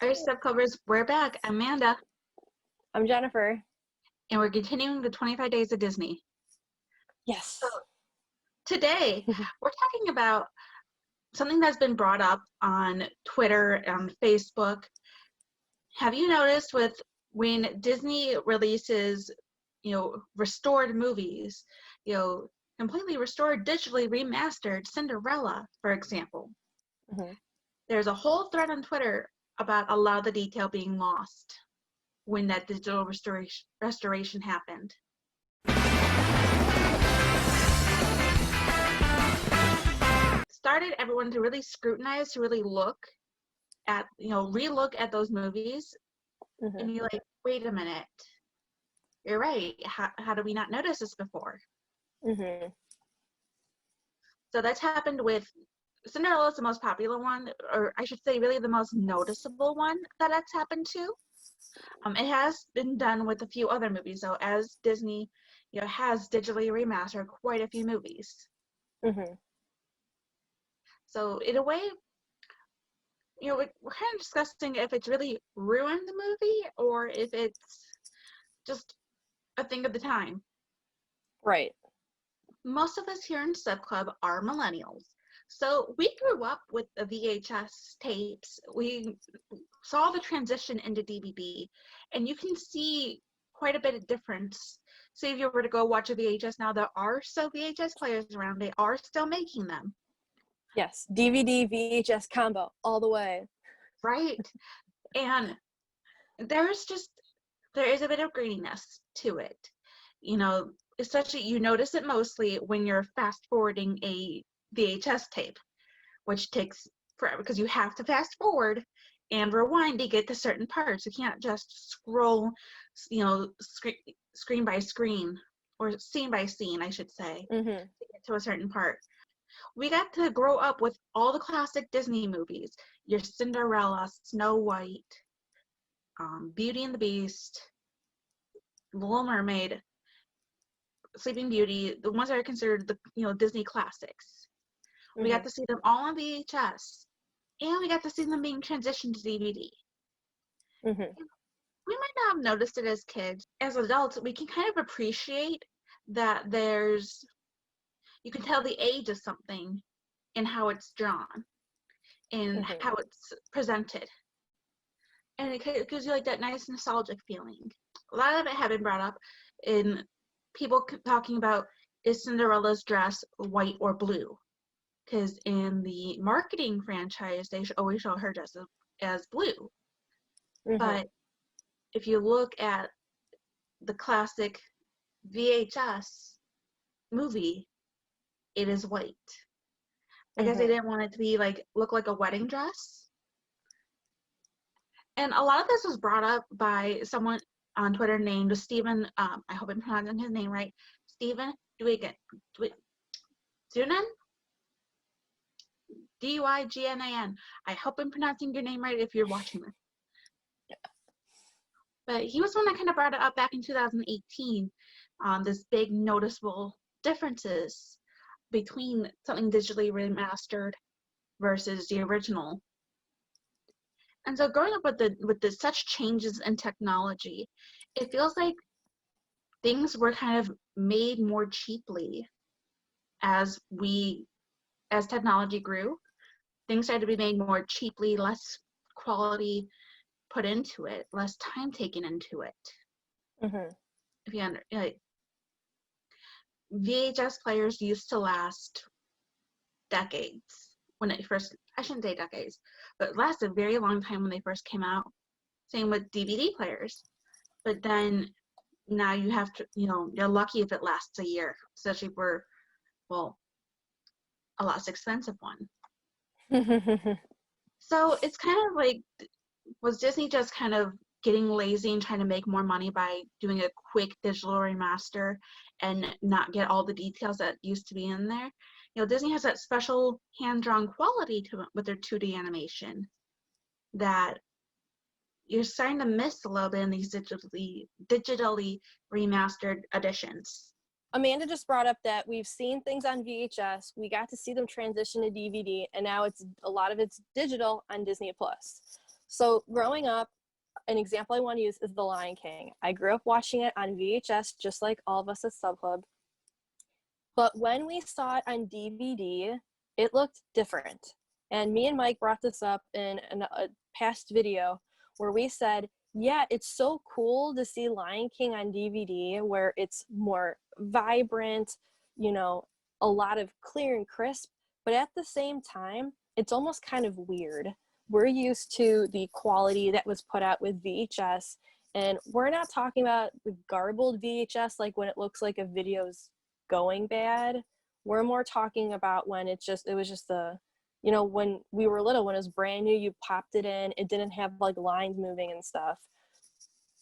Our subcovers, we're back. I'm Amanda, I'm Jennifer. and we're continuing the 25 Days of Disney. Yes. So today, we're talking about something that's been brought up on Twitter and Facebook. Have you noticed when Disney releases, restored movies, completely restored, digitally remastered Cinderella, for example? Mm-hmm. There's a whole thread on Twitter about a lot of the detail being lost when that digital restoration happened. Started everyone to really scrutinize, to really look at, relook at those movies, Mm-hmm. and you're like, wait a minute, you're right. How did we not notice this before? Mm-hmm. So that's happened with Cinderella is the most popular one, or I should say really the most noticeable one that's happened to. It has been done with a few other movies, though, as Disney, has digitally remastered quite a few movies. Mm-hmm. So in a way, we're kind of discussing if it's really ruined the movie or if it's just a thing of the time. Right. Most of us here in Sub Club are millennials. So we grew up with the VHS tapes. We saw the transition into DVD, and you can see quite a bit of difference. Say if you were to go watch a VHS now, there are still VHS players around. They are still making them. Yes. DVD, VHS combo all the way. Right. And there is a bit of graininess to it. Especially you notice it mostly when you're fast forwarding a VHS tape, which takes forever because you have to fast forward and rewind to get to certain parts. You can't just scroll, screen by screen or scene by scene, I should say, Mm-hmm. to get to a certain part. We got to grow up with all the classic Disney movies, your Cinderella, Snow White, Beauty and the Beast, Little Mermaid, Sleeping Beauty, the ones that are considered the Disney classics. Mm-hmm. We got to see them all on VHS, and we got to see them being transitioned to DVD. Mm-hmm. We might not have noticed it as kids. As adults, we can kind of appreciate that you can tell the age of something in how it's drawn and Mm-hmm. how it's presented. And it gives you like that nice nostalgic feeling. A lot of it had been brought up in people talking about, is Cinderella's dress white or blue? Because in the marketing franchise, they always show her dress as blue. Mm-hmm. But if you look at the classic VHS movie, it is white. I guess they didn't want it to be look like a wedding dress. And a lot of this was brought up by someone on Twitter named Stephen, I hope I'm pronouncing his name right, Stephen Duigan, Dunan? Dygnan. I hope I'm pronouncing your name right if you're watching this. But he was one that kind of brought it up back in 2018, this big noticeable differences between something digitally remastered versus the original. And so growing up with the such changes in technology, it feels like things were kind of made more cheaply as technology grew. Things started to be made more cheaply, less quality put into it, less time taken into it. Mm-hmm. If you VHS players used to last decades when it first, I shouldn't say decades, but it lasted a very long time when they first came out. Same with DVD players. But then now you have to, you're lucky if it lasts a year, especially for, well, a less expensive one. So it's kind of like, was Disney just kind of getting lazy and trying to make more money by doing a quick digital remaster and not get all the details that used to be in there? Disney has that special hand-drawn quality to it with their 2D animation that you're starting to miss a little bit in these digitally remastered editions. Amanda just brought up that we've seen things on VHS, we got to see them transition to DVD, and now a lot of it's digital on Disney Plus. So growing up, an example I want to use is The Lion King. I grew up watching it on VHS, just like all of us at Sub Club. But when we saw it on DVD, it looked different. And me and Mike brought this up in a past video where we said, yeah, it's so cool to see Lion King on DVD where it's more vibrant, you know, a lot of clear and crisp. But at the same time, it's almost kind of weird. We're used to the quality that was put out with VHS. And we're not talking about the garbled VHS, like when it looks like a video's going bad. We're more talking about when it was just the, you know, when we were little, when it was brand new, you popped it in, it didn't have like lines moving and stuff.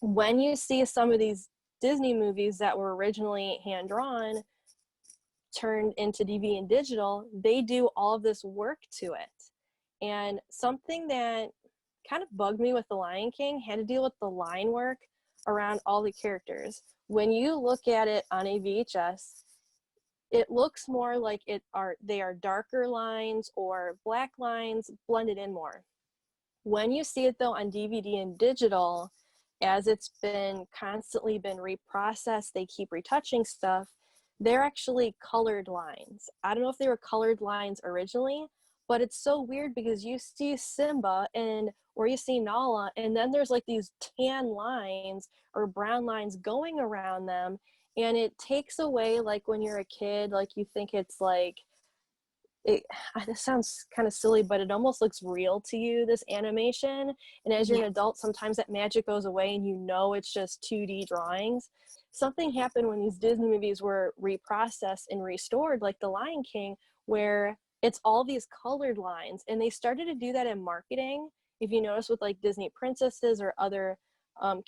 When you see some of these Disney movies that were originally hand drawn turned into DVD and digital, they do all of this work to it. And something that kind of bugged me with The Lion King had to deal with the line work around all the characters. When you look at it on a VHS, it looks more like they are darker lines or black lines blended in more. When you see it though on DVD and digital, as it's been constantly been reprocessed, they keep retouching stuff, they're actually colored lines. I don't know if they were colored lines originally, but it's so weird because you see Simba or you see Nala, and then there's like these tan lines or brown lines going around them, and it takes away, like when you're a kid, like you think it's like, this sounds kind of silly, but it almost looks real to you, this animation. And as you're Yeah. an adult, sometimes that magic goes away and you know it's just 2D drawings. Something happened when these Disney movies were reprocessed and restored, like The Lion King, where it's all these colored lines. And they started to do that in marketing. If you notice with like Disney princesses or other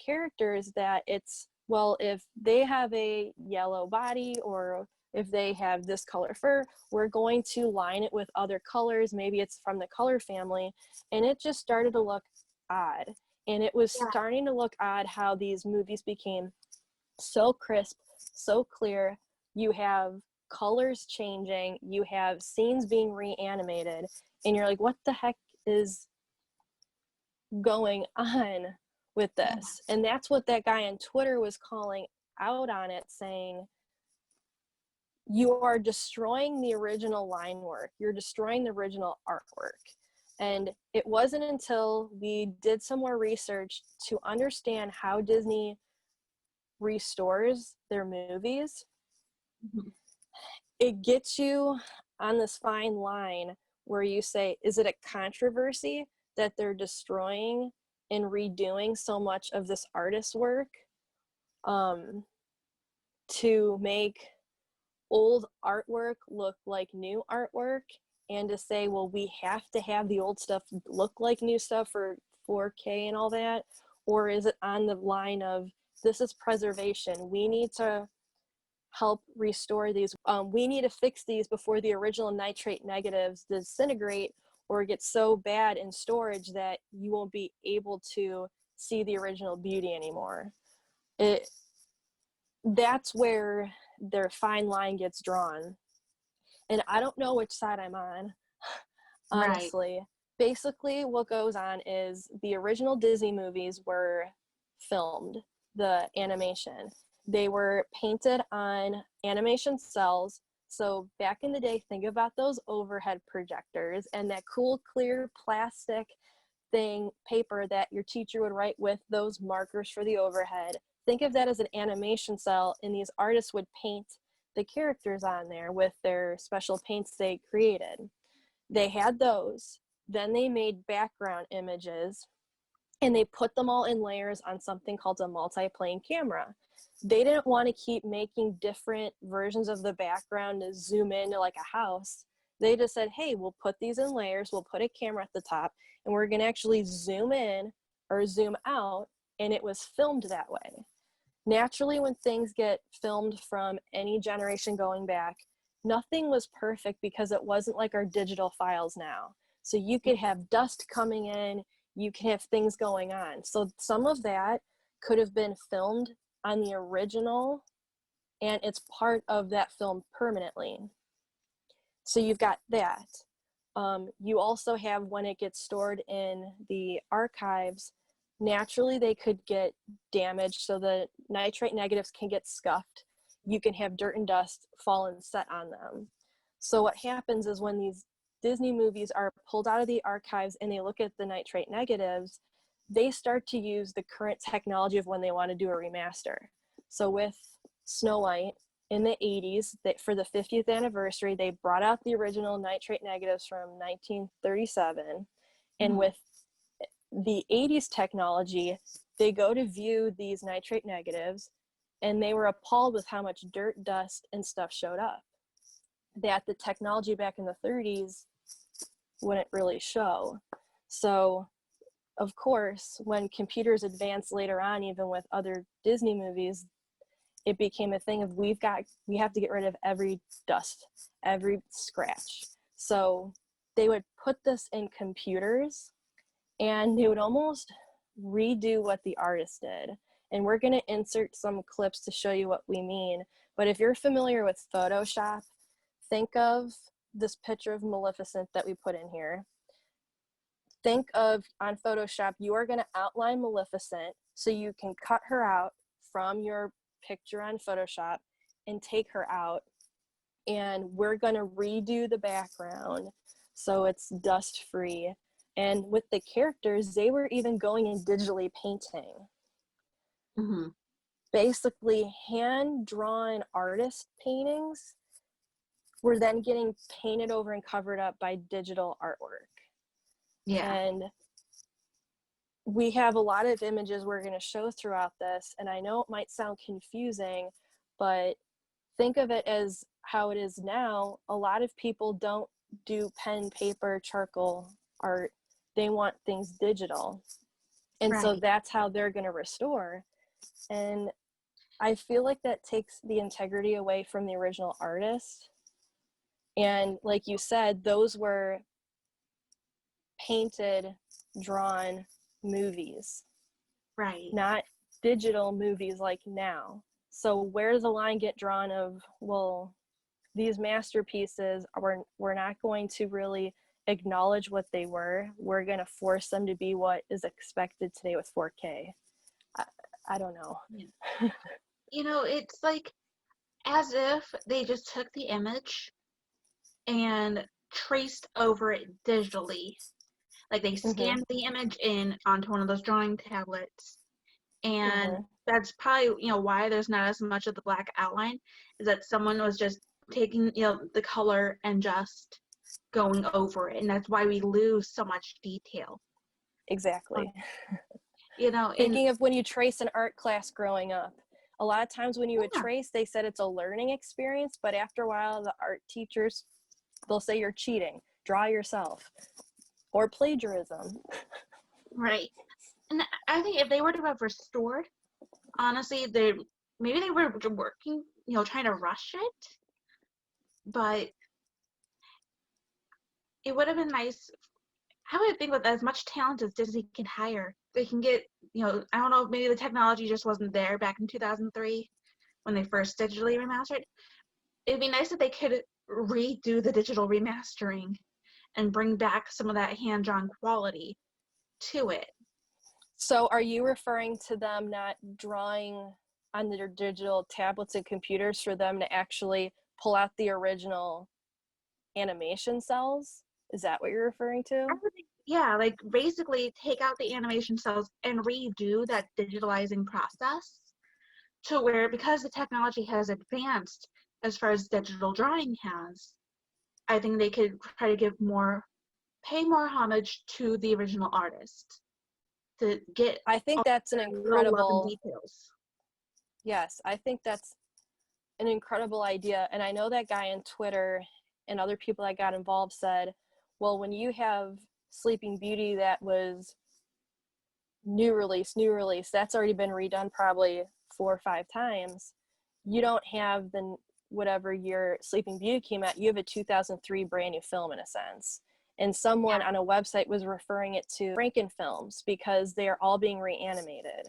characters, that it's, well, if they have a yellow body or if they have this color fur, we're going to line it with other colors. Maybe it's from the color family. And it just started to look odd. And it was Yeah. starting to look odd how these movies became so crisp, so clear. You have colors changing, you have scenes being reanimated, and you're like, what the heck is going on with this? Yes. And that's what that guy on Twitter was calling out on it, saying, you are destroying the original line work. You're destroying the original artwork. And it wasn't until we did some more research to understand how Disney restores their movies, Mhm. it gets you on this fine line where you say, is it a controversy that they're destroying and redoing so much of this artist's work um, to make old artwork look like new artwork, and to say, well, we have to have the old stuff look like new stuff for 4K and all that? Or is it on the line of, this is preservation, we need to help restore these, we need to fix these before the original nitrate negatives disintegrate or get so bad in storage that you won't be able to see the original beauty anymore? That's where their fine line gets drawn. And I don't know which side I'm on, Right. honestly. Basically, what goes on is the original Disney movies were filmed, the animation. They were painted on animation cells. So back in the day, think about those overhead projectors and that cool, clear plastic paper that your teacher would write with those markers for the overhead. Think of that as an animation cell, and these artists would paint the characters on there with their special paints they created. They had those. Then they made background images and they put them all in layers on something called a multi-plane camera. They didn't want to keep making different versions of the background to zoom into like a house. They just said, hey, we'll put these in layers, we'll put a camera at the top, and we're going to actually zoom in or zoom out, and it was filmed that way. Naturally, when things get filmed from any generation going back, nothing was perfect because it wasn't like our digital files now. So you could have dust coming in, you can have things going on. So some of that could have been filmed on the original, and it's part of that film permanently. So you've got that. You also have, when it gets stored in the archives, naturally they could get damaged, so the nitrate negatives can get scuffed. You can have dirt and dust fall and set on them. So what happens is when these Disney movies are pulled out of the archives and they look at the nitrate negatives, they start to use the current technology of when they want to do a remaster. So with Snow White in the 80s, for the 50th anniversary, they brought out the original nitrate negatives from 1937. And with the 80s technology, they go to view these nitrate negatives and they were appalled with how much dirt, dust, and stuff showed up that the technology back in the 30s wouldn't really show. So of course, when computers advanced later on, even with other Disney movies, it became a thing of we have to get rid of every dust, every scratch. So they would put this in computers and they would almost redo what the artist did. And we're going to insert some clips to show you what we mean. But if you're familiar with Photoshop, think of this picture of Maleficent that we put in here. Think of, on Photoshop, you are going to outline Maleficent so you can cut her out from your picture on Photoshop and take her out. And we're going to redo the background so it's dust free. And with the characters, they were even going and digitally painting. Basically, hand-drawn artist paintings were then getting painted over and covered up by digital artwork. Yeah. And we have a lot of images we're going to show throughout this, and I know it might sound confusing, but think of it as how it is now. A lot of people don't do pen, paper, charcoal art. They want things digital. And so that's how they're going to restore. And I feel like that takes the integrity away from the original artist. And like you said, those were painted, drawn movies, not digital movies like now. So where does the line get drawn of, well, these masterpieces we're not going to really acknowledge what they were. We're going to force them to be what is expected today with 4K. I don't know. You know, it's like as if they just took the image and traced over it digitally. Like they scanned the image in onto one of those drawing tablets. And that's probably, why there's not as much of the black outline, is that someone was just taking, the color and just going over it. And that's why we lose so much detail. Exactly. Thinking of when you trace an art class growing up, a lot of times when you would trace, they said it's a learning experience, but after a while, the art teachers, they'll say you're cheating, draw yourself, or plagiarism. Right. And I think if they were to have restored, honestly, maybe they were working, trying to rush it, but it would have been nice. I would think with as much talent as Disney can hire, they can get, I don't know, maybe the technology just wasn't there back in 2003 when they first digitally remastered. It'd be nice if they could redo the digital remastering and bring back some of that hand-drawn quality to it. So are you referring to them not drawing on their digital tablets and computers for them to actually pull out the original animation cells? Is that what you're referring to? Yeah, like basically take out the animation cells and redo that digitalizing process to where, because the technology has advanced as far as digital drawing has, I think they could try to pay more homage to the original artist to get. I think that's an incredible details. Yes, I think that's an incredible idea. And I know that guy on Twitter and other people that got involved said, well, when you have Sleeping Beauty that was new release, that's already been redone probably 4 or 5 times. You don't have whatever year Sleeping Beauty came out, you have a 2003 brand new film in a sense. And someone on a website was referring it to Franken films because they are all being reanimated.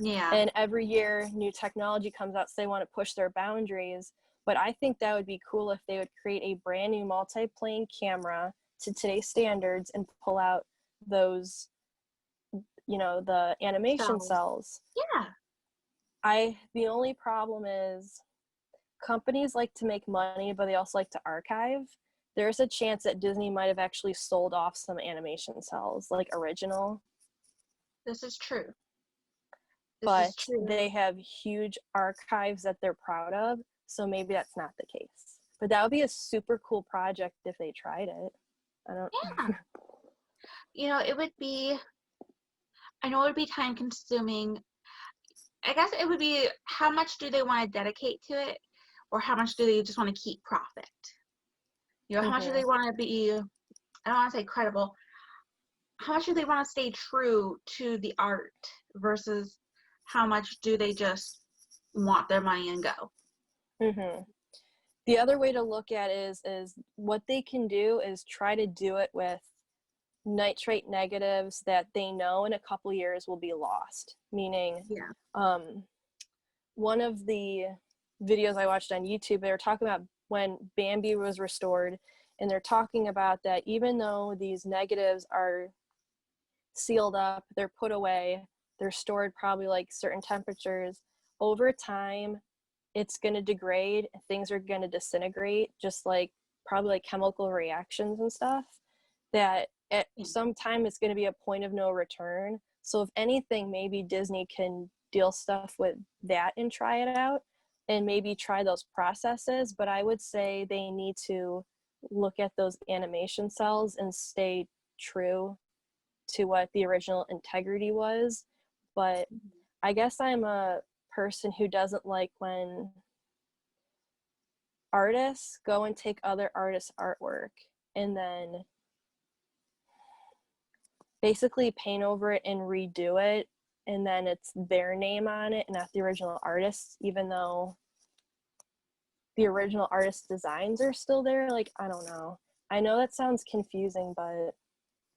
Yeah. And every year new technology comes out, so they want to push their boundaries. But I think that would be cool if they would create a brand new multi-plane camera, to today's standards and pull out those, the animation So, cells. yeah, The only problem is companies like to make money, but they also like to archive. There's a chance that Disney might have actually sold off some animation cells, like original, this is true. This is but true. they have huge archives that they're proud of, so maybe that's not the case. But that would be a super cool project if they tried it. I don't. Yeah. It would be, I know it would be time consuming. I guess it would be how much do they want to dedicate to it, or how much do they just want to keep profit? How much do Mm-hmm. they want to be, I don't want to say credible, how much do they want to stay true to the art versus how much do they just want their money and go? Mm-hmm. The other way to look at it is what they can do is try to do it with nitrate negatives that they know in a couple years will be lost. Meaning, Yeah. one of the videos I watched on YouTube, they were talking about when Bambi was restored, and they're talking about that even though these negatives are sealed up, they're put away, they're stored probably like certain temperatures, over time it's going to degrade, things are going to disintegrate, just like probably like chemical reactions and stuff, that at some time it's going to be a point of no return. So if anything, maybe Disney can deal stuff with that and try it out and maybe try those processes. But I would say they need to look at those animation cells and stay true to what the original integrity was. But I guess I'm a person who doesn't like when artists go and take other artists' artwork and then basically paint over it and redo it, and then it's their name on it and not the original artist, even though the original artist's designs are still there. Like, I don't know. I know that sounds confusing, but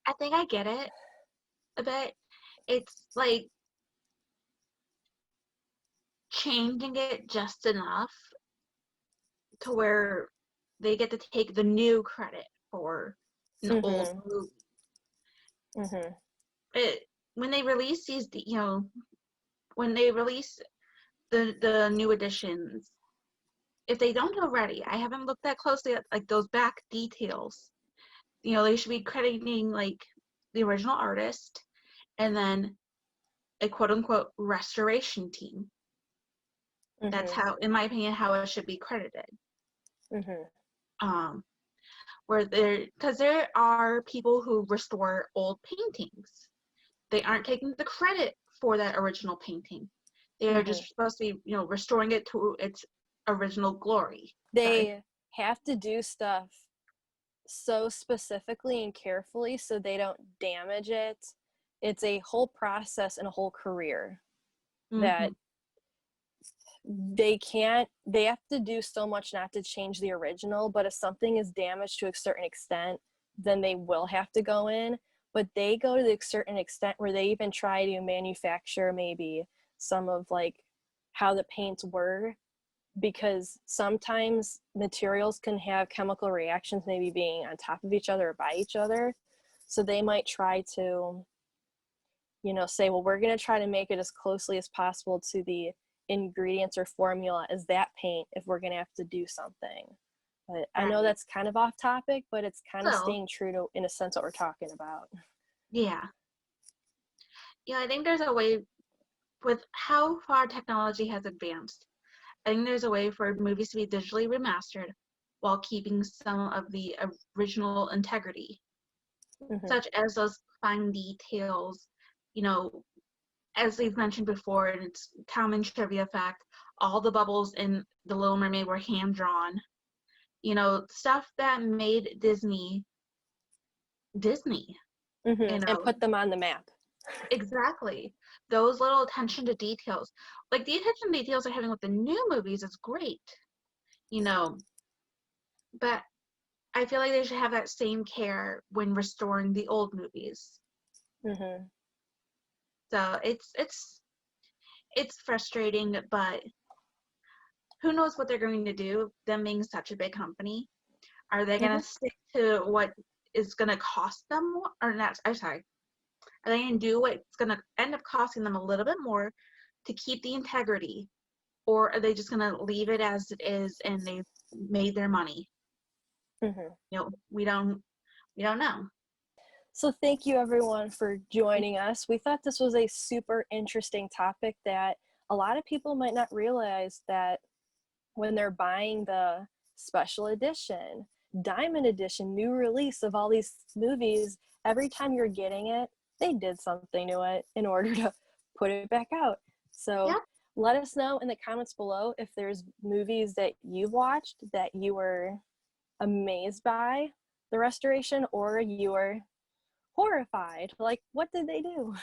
I think I get it a bit. It's like changing it just enough to where they get to take the new credit for an old mm-hmm, movie. mm-hmm, When they release these, when they release the new editions, if they don't already, I haven't looked that closely at like those back details. They should be crediting like the original artist and then a quote unquote restoration team. That's mm-hmm, how, in my opinion, how it should be credited. mm-hmm, Um, because there are people who restore old paintings. They aren't taking the credit for that original painting. They are mm-hmm. just supposed to be, restoring it to its original glory. Sorry. They have to do stuff so specifically and carefully so they don't damage it. It's a whole process and a whole career Mm-hmm. that they have to do so much not to change the original, but if something is damaged to a certain extent, then they will have to go in. But they go to the certain extent where they even try to manufacture maybe some of like how the paints were, because sometimes materials can have chemical reactions maybe being on top of each other or by each other. So they might try to, say, well, we're going to try to make it as closely as possible to the ingredients or formula as that paint if we're going to have to do something. But I know Right. that's kind of off topic, but it's kind of So, staying true to, in a sense, what we're talking about. yeah. I think there's a way with how far technology has advanced. I think there's a way for movies to be digitally remastered while keeping some of the original integrity, Mm-hmm. such as those fine details. You know, as we've mentioned before, and it's common trivia fact, all the bubbles in The Little Mermaid were hand drawn. Stuff that made Disney Disney. Mm-hmm. You And know, put them on the map. exactly. Those little attention to details, like the attention to details they're having with the new movies, is great. You know, but I feel like they should have that same care when restoring the old movies. Mm-hmm. So it's frustrating, but who knows what they're going to do, them being such a big company. Are they going Mm-hmm. to stick to what is going to cost them more, or not, I'm sorry, are they going to do what's going to end up costing them a little bit more to keep the integrity, or are they just going to leave it as it is and they've made their money? Mm-hmm. You know, we don't know. So thank you everyone for joining us. We thought this was a super interesting topic that a lot of people might not realize that when they're buying the special edition, diamond edition, new release of all these movies, every time you're getting it, they did something to it in order to put it back out. So Yep. let us know in the comments below if there's movies that you've watched that you were amazed by the restoration or you were horrified. Like, what did they do?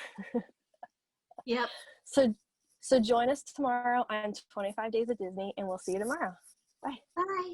Yep. So join us tomorrow on 25 Days of Disney, and we'll see you tomorrow. Bye. Bye.